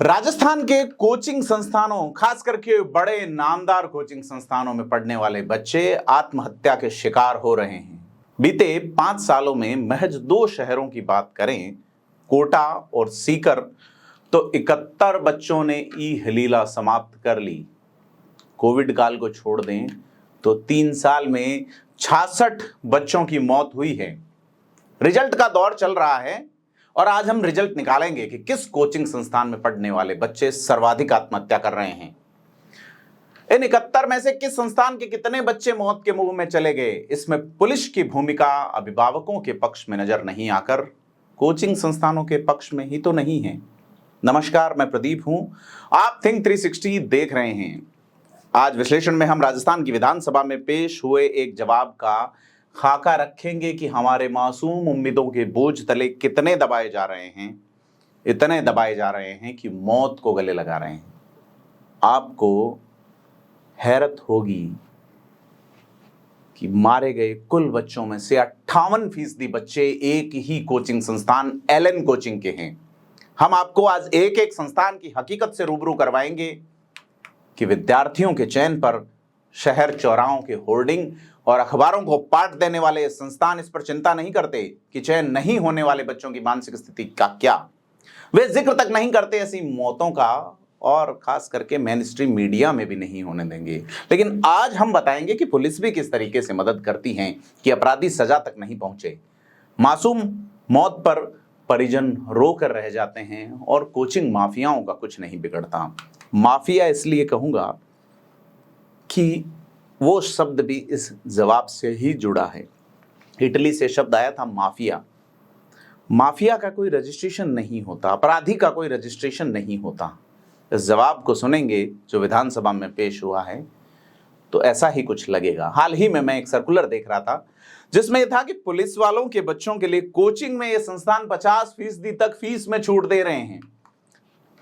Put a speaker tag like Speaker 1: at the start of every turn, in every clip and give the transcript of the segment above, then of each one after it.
Speaker 1: राजस्थान के कोचिंग संस्थानों, खास करके बड़े नामदार कोचिंग संस्थानों में पढ़ने वाले बच्चे आत्महत्या के शिकार हो रहे हैं। बीते 5 सालों में महज 2 शहरों की बात करें, कोटा और सीकर, तो 71 बच्चों ने ई हलीला समाप्त कर ली। कोविड काल को छोड़ दें तो 3 साल में 66 बच्चों की मौत हुई है। रिजल्ट का दौर चल रहा है और आज हम रिजल्ट निकालेंगे कि किस कोचिंग संस्थान में पढ़ने वाले बच्चे सर्वाधिक आत्महत्या कर रहे हैं। इन 71 में से किस संस्थान के कितने बच्चे मौत के मुंह में चले गए, इसमें पुलिस की भूमिका अभिभावकों के पक्ष में नजर नहीं आकर कोचिंग संस्थानों के पक्ष में ही तो नहीं है। नमस्कार, मैं प्रदीप हूं, आप थिंक 360 देख रहे हैं। आज विश्लेषण में हम राजस्थान की विधानसभा में पेश हुए एक जवाब का खाका रखेंगे कि हमारे मासूम उम्मीदों के बोझ तले कितने दबाए जा रहे हैं, इतने दबाए जा रहे हैं कि मौत को गले लगा रहे हैं। आपको हैरत होगी कि मारे गए कुल बच्चों में से 58% बच्चे एक ही कोचिंग संस्थान एलन कोचिंग के हैं। हम आपको आज एक एक संस्थान की हकीकत से रूबरू करवाएंगे कि विद्यार्थियों के चयन पर शहर चौराहों के होर्डिंग और अखबारों को पाट देने वाले संस्थान इस पर चिंता नहीं करते कि चयन नहीं होने वाले बच्चों की मानसिक स्थिति का क्या। वे जिक्र तक नहीं करते ऐसी मौतों का, और खास करके मेन स्ट्रीम मीडिया में भी नहीं होने देंगे। लेकिन आज हम बताएंगे कि पुलिस भी किस तरीके से मदद करती है कि अपराधी सजा तक नहीं पहुंचे। मासूम मौत पर परिजन रो कर रह जाते हैं और कोचिंग माफियाओं का कुछ नहीं बिगड़ता। माफिया इसलिए कहूंगा कि वो शब्द भी इस जवाब से ही जुड़ा है। इटली से शब्द आया था माफिया। माफिया का कोई रजिस्ट्रेशन नहीं होता, अपराधी का कोई रजिस्ट्रेशन नहीं होता। इस जवाब को सुनेंगे जो विधानसभा में पेश हुआ है तो ऐसा ही कुछ लगेगा। हाल ही में मैं एक सर्कुलर देख रहा था जिसमें यह था कि पुलिस वालों के बच्चों के लिए कोचिंग में ये संस्थान 50% तक फीस में छूट दे रहे हैं।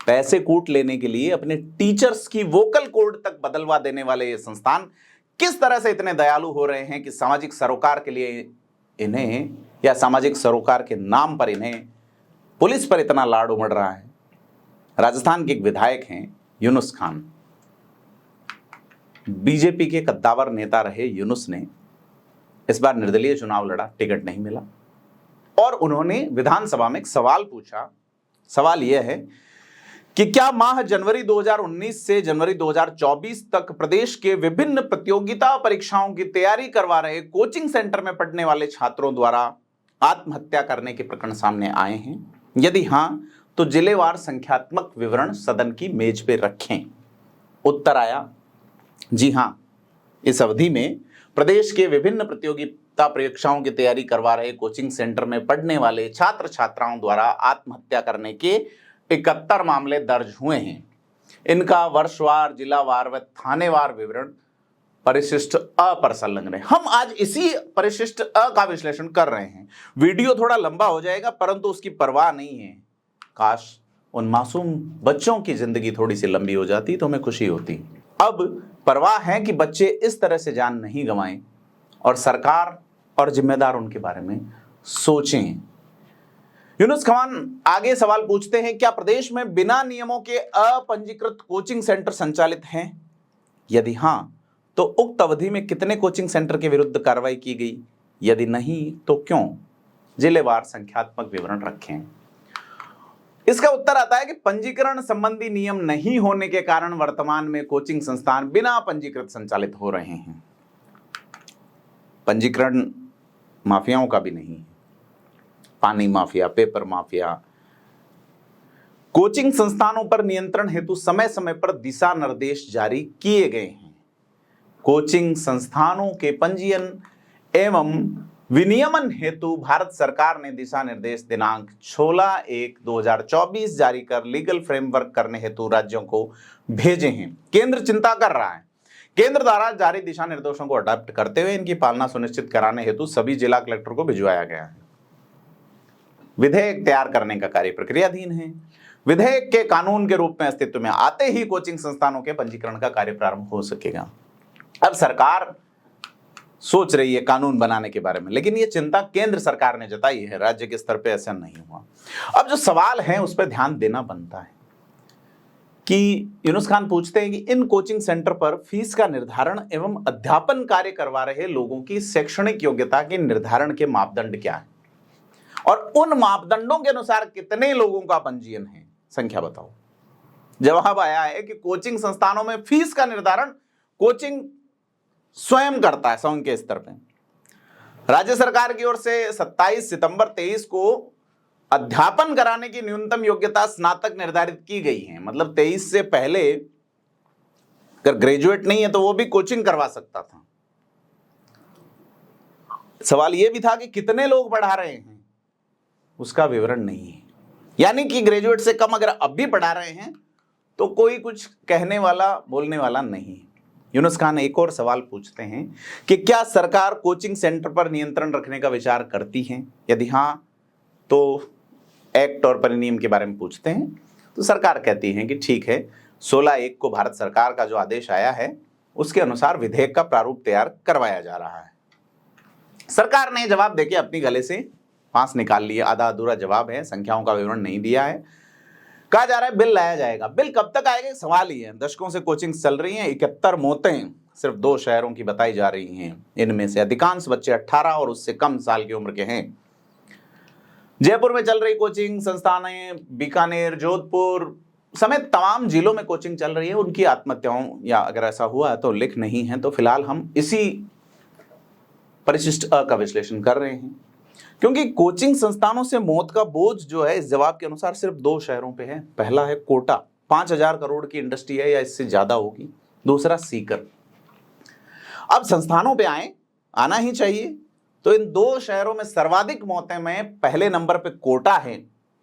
Speaker 1: पैसे कूट लेने के लिए अपने टीचर्स की वोकल कोड तक बदलवा देने वाले ये संस्थान किस तरह से इतने दयालु हो रहे हैं कि सामाजिक सरोकार के लिए इन्हें, या सामाजिक सरोकार के नाम पर इन्हें पुलिस पर इतना लाड उमड़ रहा है। राजस्थान के एक विधायक हैं यूनुस खान। बीजेपी के कद्दावर नेता रहे यूनुस ने इस बार निर्दलीय चुनाव लड़ा, टिकट नहीं मिला और उन्होंने विधानसभा में एक सवाल पूछा। सवाल यह है कि क्या माह जनवरी 2019 से जनवरी 2024 तक प्रदेश के विभिन्न प्रतियोगिता परीक्षाओं की तैयारी करवा रहे कोचिंग सेंटर में पढ़ने वाले छात्रों द्वारा आत्महत्या करने के प्रकरण सामने आए हैं? यदि हां, तो जिलेवार संख्यात्मक विवरण सदन की मेज पे रखें। उत्तर आया जी हां। इस अवधि में प्रदेश के विभिन्न प्रतियोगिता परीक्षाओं की तैयारी करवा रहे कोचिंग सेंटर में पढ़ने वाले छात्र छात्राओं द्वारा आत्महत्या करने के 71 मामले दर्ज हुए हैं। इनका वर्षवार, जिलावार व थानेवार विवरण परिशिष्ट अ पर संलग्न है। हम आज इसी परिशिष्ट अ का विश्लेषण कर रहे हैं। वीडियो थोड़ा लंबा हो जाएगा परंतु उसकी परवाह नहीं है। काश उन मासूम बच्चों की जिंदगी थोड़ी सी लंबी हो जाती तो हमें खुशी होती। अब परवाह है कि बच्चे इस तरह से जान नहीं गंवाएं और सरकार और जिम्मेदार उनके बारे में सोचें। यूनुस खान आगे सवाल पूछते हैं, क्या प्रदेश में बिना नियमों के अपंजीकृत कोचिंग सेंटर संचालित हैं? यदि हां, तो उक्त अवधि में कितने कोचिंग सेंटर के विरुद्ध कार्रवाई की गई? यदि नहीं तो क्यों? जिलेवार संख्यात्मक विवरण रखें। इसका उत्तर आता है कि पंजीकरण संबंधी नियम नहीं होने के कारण वर्तमान में कोचिंग संस्थान बिना पंजीकृत संचालित हो रहे हैं। पंजीकरण माफियाओं का भी नहीं है। पानी माफिया, पेपर माफिया। कोचिंग संस्थानों पर नियंत्रण हेतु समय समय पर दिशा निर्देश जारी किए गए हैं। कोचिंग संस्थानों के पंजीयन एवं विनियमन हेतु भारत सरकार ने दिशा निर्देश दिनांक 16/1/2024 जारी कर लीगल फ्रेमवर्क करने हेतु राज्यों को भेजे हैं। केंद्र चिंता कर रहा है। केंद्र द्वारा जारी दिशा निर्देशों को अडॉप्ट करते हुए इनकी पालना सुनिश्चित कराने हेतु सभी जिला कलेक्टर को भिजवाया गया है। विधेयक तैयार करने का कार्य प्रक्रियाधीन है। विधेयक के कानून के रूप में अस्तित्व में आते ही कोचिंग संस्थानों के पंजीकरण का कार्य प्रारंभ हो सकेगा। अब सरकार सोच रही है कानून बनाने के बारे में, लेकिन ये चिंता केंद्र सरकार ने जताई है, राज्य के स्तर पे ऐसा नहीं हुआ। अब जो सवाल है उस पर ध्यान देना बनता है। कि यूनुस खान पूछते हैं कि इन कोचिंग सेंटर पर फीस का निर्धारण एवं अध्यापन कार्य करवा रहे लोगों की शैक्षणिक योग्यता के निर्धारण के मापदंड क्या है और उन मापदंडों के अनुसार कितने लोगों का पंजीयन है, संख्या बताओ। जवाब आया है कि कोचिंग संस्थानों में फीस का निर्धारण कोचिंग स्वयं करता है संघ के स्तर पर। राज्य सरकार की ओर से 27 सितंबर 23 को अध्यापन कराने की न्यूनतम योग्यता स्नातक निर्धारित की गई है। मतलब 23 से पहले अगर ग्रेजुएट नहीं है तो वो भी कोचिंग करवा सकता था। सवाल यह भी था कि कितने लोग पढ़ा रहे हैं, उसका विवरण नहीं है। यानी कि ग्रेजुएट से कम अगर अब भी पढ़ा रहे हैं तो कोई कुछ कहने वाला बोलने वाला नहीं। यूनुस खान एक और सवाल पूछते हैं कि क्या सरकार कोचिंग सेंटर पर नियंत्रण रखने का विचार करती है, यदि हां तो एक्ट और परिनियम के बारे में पूछते हैं। तो सरकार कहती है कि ठीक है, 16/1 को भारत सरकार का जो आदेश आया है उसके अनुसार विधेयक का प्रारूप तैयार करवाया जा रहा है। सरकार ने जवाब देके अपनी गले से फांस निकाल लिया। आधा अधूरा जवाब है, संख्याओं का विवरण नहीं दिया है। कहा जा रहा है बिल लाया जाएगा। बिल कब तक आएगा, सवाल ही है। दशकों से कोचिंग चल रही हैं। 71 मौतें सिर्फ 2 शहरों की बताई जा रही हैं। इनमें से अधिकांश बच्चे 18 और उससे कम साल की उम्र के हैं। जयपुर में चल रही कोचिंग संस्थानें, बीकानेर, जोधपुर समेत तमाम जिलों में कोचिंग चल रही है। उनकी आत्महत्याओं या अगर ऐसा हुआ है तो लिख नहीं है, तो फिलहाल हम इसी परिशिष्ट अ का विश्लेषण कर रहे हैं, क्योंकि कोचिंग संस्थानों से मौत का बोझ जो है इस जवाब के अनुसार सिर्फ 2 शहरों पे है। पहला है कोटा, 5000 करोड़ की इंडस्ट्री है या इससे ज्यादा होगी। दूसरा सीकर। अब संस्थानों पे आना ही चाहिए। तो इन 2 शहरों में सर्वाधिक मौतें में पहले नंबर पे कोटा है,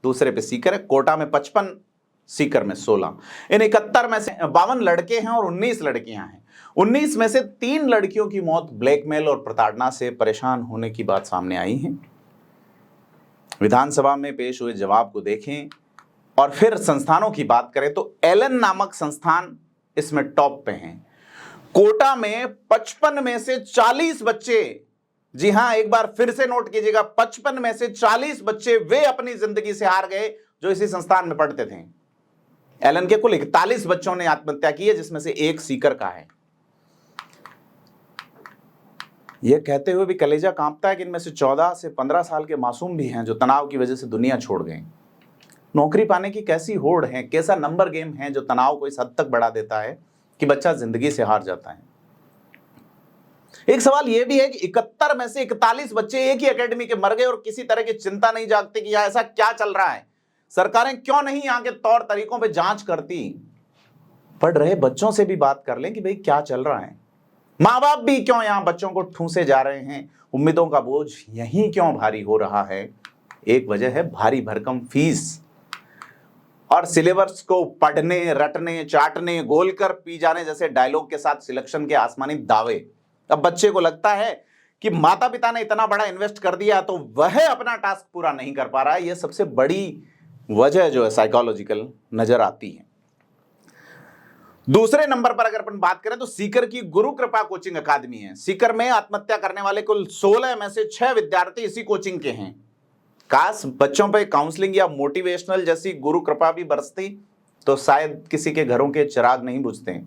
Speaker 1: दूसरे पे सीकर है। कोटा में 55, सीकर में 16। इन 71 में से 52 लड़के हैं और 19 लड़कियां हैं। 19 में से 3 लड़कियों की मौत ब्लैकमेल और प्रताड़ना से परेशान होने की बात सामने आई है। विधानसभा में पेश हुए जवाब को देखें और फिर संस्थानों की बात करें तो एलन नामक संस्थान इसमें टॉप पे हैं। कोटा में 55 में से 40 बच्चे, जी हां एक बार फिर से नोट कीजिएगा, 55 में से 40 बच्चे वे अपनी जिंदगी से हार गए जो इसी संस्थान में पढ़ते थे। एलन के कुल 41 बच्चों ने आत्महत्या की है, जिसमें से एक सीकर का है। यह कहते हुए भी कलेजा कांपता है कि इनमें से 14 से 15 साल के मासूम भी हैं जो तनाव की वजह से दुनिया छोड़ गए। नौकरी पाने की कैसी होड़ है, कैसा नंबर गेम है जो तनाव को इस हद तक बढ़ा देता है कि बच्चा जिंदगी से हार जाता है। एक सवाल यह भी है कि 71 में से 41 बच्चे एक ही एकेडमी के मर गए और किसी तरह की चिंता नहीं जागती कि ऐसा क्या चल रहा है। सरकारें क्यों नहीं यहाँ के तौर तरीकों पे जांच करती। पढ़ रहे बच्चों से भी बात कर लें कि भाई क्या चल रहा है। माँ बाप भी क्यों यहाँ बच्चों को ठूंसे जा रहे हैं। उम्मीदों का बोझ यहीं क्यों भारी हो रहा है। एक वजह है भारी भरकम फीस और सिलेबस को पढ़ने, रटने, चाटने, गोल कर पी जाने जैसे डायलॉग के साथ सिलेक्शन के आसमानी दावे। अब बच्चे को लगता है कि माता पिता ने इतना बड़ा इन्वेस्ट कर दिया तो वह अपना टास्क पूरा नहीं कर पा रहा है। यह सबसे बड़ी वजह जो है साइकोलॉजिकल नजर आती है। दूसरे नंबर पर अगर अपन बात करें तो सीकर की गुरु कृपा कोचिंग अकादमी है। सीकर में आत्महत्या करने वाले कुल 16 में से 6 विद्यार्थी इसी कोचिंग के हैं। काश बच्चों पे काउंसलिंग या मोटिवेशनल जैसी गुरु कृपा भी बरसती तो शायद किसी के घरों के चिराग नहीं बुझते।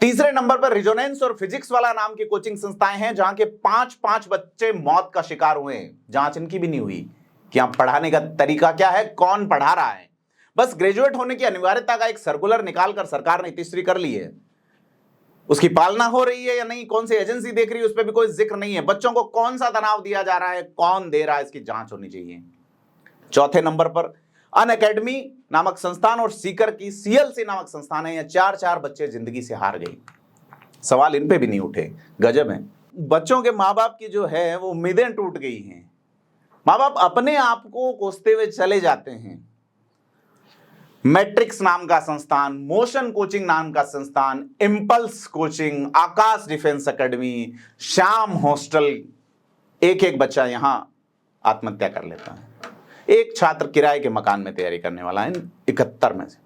Speaker 1: तीसरे नंबर पर रिजोनेंस और फिजिक्स वाला नाम की कोचिंग संस्थाएं हैं जहां के 5 बच्चे मौत का शिकार हुए हैं। जांच इनकी भी नहीं हुई कि यहां पढ़ाने का तरीका क्या है, कौन पढ़ा रहा है। बस ग्रेजुएट होने की अनिवार्यता का एक सर्कुलर निकालकर सरकार ने तीसरी कर ली है। उसकी पालना हो रही है या नहीं, कौन सी एजेंसी देख रही है, उस पर भी कोई जिक्र नहीं है। बच्चों को कौन सा तनाव दिया जा रहा है, कौन दे रहा है, इसकी जांच होनी चाहिए। चौथे नंबर पर अन अकेडमी नामक संस्थान और सीकर की सीएलसी नामक संस्थान है। 4 बच्चे जिंदगी से हार गए। सवाल इन पे भी नहीं उठे। गजब है। बच्चों के माँ बाप की जो है वो उम्मीदें टूट गई हैं। माँ बाप अपने आप को कोसते हुए चले जाते हैं। मैट्रिक्स नाम का संस्थान, मोशन कोचिंग नाम का संस्थान, इंपल्स कोचिंग, आकाश डिफेंस एकेडमी, श्याम हॉस्टल, एक बच्चा यहां आत्महत्या कर लेता है। एक छात्र किराए के मकान में तैयारी करने वाला है 71 में से।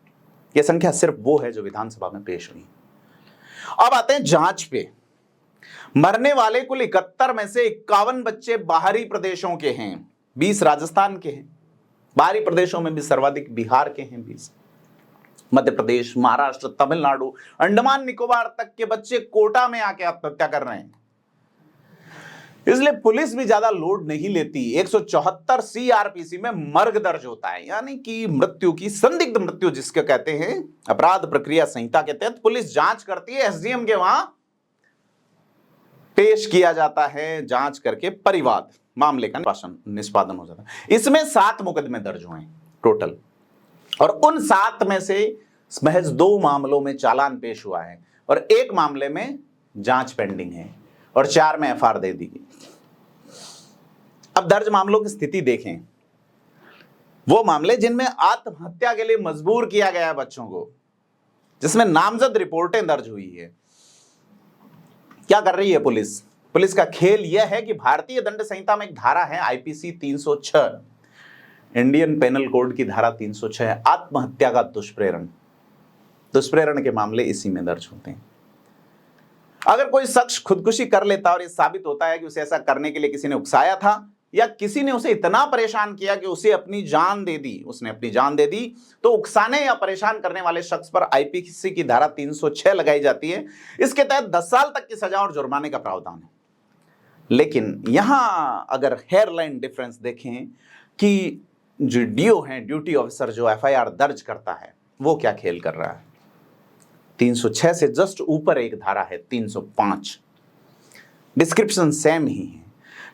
Speaker 1: यह संख्या सिर्फ वो है जो विधानसभा में पेश हुई। अब आते हैं जांच पे। मरने वाले कुल 71 में से 51 बच्चे बाहरी प्रदेशों के हैं, 20 राजस्थान के हैं। बाहरी प्रदेशों में भी सर्वाधिक बिहार के हैं 20। मध्य प्रदेश, महाराष्ट्र, तमिलनाडु, अंडमान निकोबार तक के बच्चे कोटा में आके आत्महत्या कर रहे हैं। इसलिए पुलिस भी ज्यादा लोड नहीं लेती। 174 सीआरपीसी में मर्ग दर्ज होता है, यानी कि मृत्यु की संदिग्ध मृत्यु जिसके कहते हैं, अपराध प्रक्रिया संहिता के तहत पुलिस जांच करती है, एसडीएम के वहां पेश किया जाता है, जांच करके परिवाद मामले का निष्पादन हो जाता है। इसमें 7 मुकदमे दर्ज हुए टोटल, और उन 7 में से महज 2 मामलों में चालान पेश हुआ है और 1 मामले में जांच पेंडिंग है और 4 में एफआईआर दे दी गई। अब दर्ज मामलों की स्थिति देखें। वो मामले जिनमें आत्महत्या के लिए मजबूर किया गया है बच्चों को, जिसमें नामजद रिपोर्टें दर्ज हुई है। क्या कर रही है पुलिस? पुलिस का खेल यह है कि भारतीय दंड संहिता में एक धारा है आईपीसी 306, इंडियन पेनल कोड की धारा 306, आत्महत्या का दुष्प्रेरण के मामले इसी में दर्ज होते हैं। अगर कोई शख्स खुदकुशी कर लेता और ये साबित होता है कि उसे ऐसा करने के लिए किसी ने उकसाया था या किसी ने उसे इतना परेशान किया कि उसने अपनी जान दे दी, तो उकसाने या परेशान करने वाले शख्स पर आईपीसी की धारा 306 लगाई जाती है। इसके तहत 10 साल तक की सजा और जुर्माने का प्रावधान है। लेकिन यहां अगर हेयरलाइन डिफरेंस देखें कि जो डीओ है, ड्यूटी ऑफिसर, जो एफआईआर दर्ज करता है, वो क्या खेल कर रहा है। 306 से जस्ट ऊपर एक धारा है 305, डिस्क्रिप्शन सेम ही है।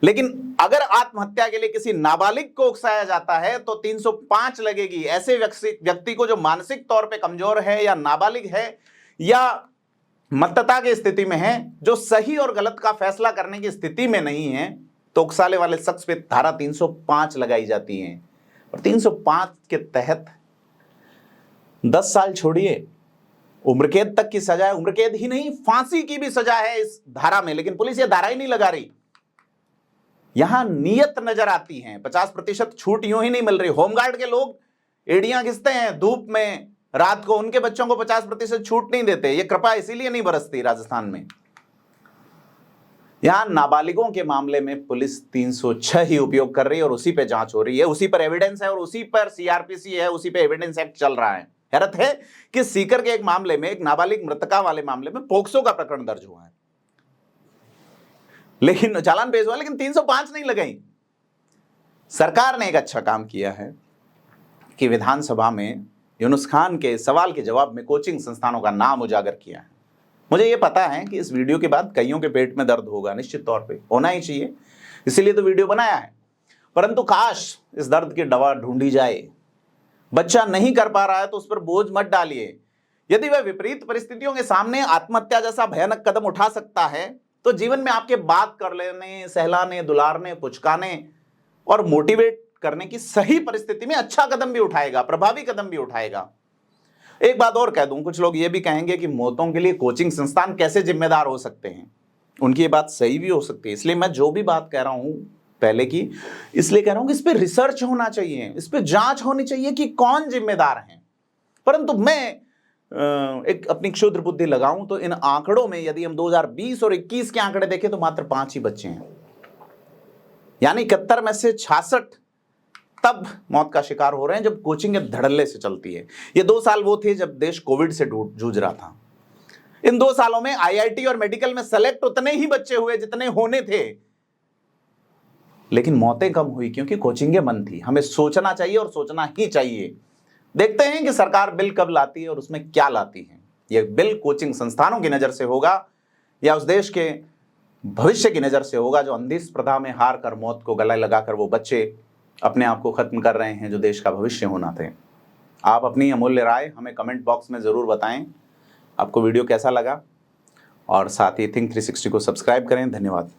Speaker 1: लेकिन अगर आत्महत्या के लिए किसी नाबालिग को उकसाया जाता है तो 305 लगेगी। ऐसे व्यक्ति को जो मानसिक तौर पे कमजोर है या नाबालिग है या मत्तता की स्थिति में है, जो सही और गलत का फैसला करने की स्थिति में नहीं है, तो उकसाने वाले शख्स पे धारा 305 लगाई जाती है। और 305 के तहत 10 साल छोड़िए, उम्र कैद तक की सजा है। उम्र कैद ही नहीं, फांसी की भी सजा है इस धारा में। लेकिन पुलिस ये धारा ही नहीं लगा रही। यहां नियत नजर आती है। 50% छूट यूं ही नहीं मिल रही। होमगार्ड के लोग एड़ियां घिसते हैं धूप में रात को, उनके बच्चों को 50% छूट नहीं देते। ये कृपा इसीलिए नहीं बरसती राजस्थान में। यहां नाबालिगों के मामले में पुलिस 306 ही उपयोग कर रही है और उसी पे जांच हो रही है, उसी पर एविडेंस है और उसी पर सीआरपीसी है, उसी पे एविडेंस एक्ट चल रहा है। हैरत है कि सीकर के एक मामले में, एक नाबालिग मृतका वाले मामले में पोक्सो का प्रकरण दर्ज हुआ है, लेकिन चालान पेश हुआ, लेकिन 305 नहीं लगाई। सरकार ने एक अच्छा काम किया है कि विधानसभा में यूनुस खान के सवाल के जवाब में कोचिंग संस्थानों का नाम उजागर किया है। मुझे यह पता है कि इस वीडियो के बाद कईयों के पेट में दर्द होगा, निश्चित तौर पे होना ही चाहिए, इसीलिए तो वीडियो बनाया है। परंतु काश इस दर्द की दवा ढूंढी जाए। बच्चा नहीं कर पा रहा है तो उस पर बोझ मत डालिए। यदि वह विपरीत परिस्थितियों के सामने आत्महत्या जैसा भयानक कदम उठा सकता है, तो जीवन में आपके बात कर लेने, सहलाने, दुलारने, पुचकाने और मोटिवेट करने की सही परिस्थिति में अच्छा कदम भी उठाएगा, प्रभावी कदम भी उठाएगा। एक बात और कह दूं, कुछ लोग ये भी कहेंगे कि मौतों के लिए कोचिंग संस्थान कैसे जिम्मेदार हो सकते हैं। उनकी ये बात सही भी हो सकती है। इसलिए मैं जो भी बात कह रहा हूं पहले की, इसलिए कह रहा हूं कि इस पर रिसर्च होना चाहिए, इस पर जांच होनी चाहिए कि कौन जिम्मेदार है। परंतु मैं एक अपनी क्षुद्र बुद्धि लगाऊं तो इन आंकड़ों में यदि हम 2020 और 21 के आंकड़े देखें तो मात्र 5 ही बच्चे हैं, यानी 71 में से 66 तब मौत का शिकार हो रहे हैं जब कोचिंग धड़ल्ले से चलती है। ये 2 साल वो थे जब देश कोविड से जूझ रहा था। इन 2 सालों में आईआईटी और मेडिकल में सेलेक्ट उतने ही बच्चे हुए जितने होने थे, लेकिन मौतें कम हुई क्योंकि कोचिंगें बंद थी। हमें सोचना चाहिए और सोचना ही चाहिए। देखते हैं कि सरकार बिल कब लाती है और उसमें क्या लाती है। यह बिल कोचिंग संस्थानों की नजर से होगा या उस देश के भविष्य की नजर से होगा जो अंधी स्पर्धा में हार कर मौत को गले लगाकर वो बच्चे अपने आप को खत्म कर रहे हैं जो देश का भविष्य होना थे। आप अपनी अमूल्य राय हमें कमेंट बॉक्स में जरूर बताएं। आपको वीडियो कैसा लगा, और साथ ही थिंक 360 को सब्सक्राइब करें। धन्यवाद।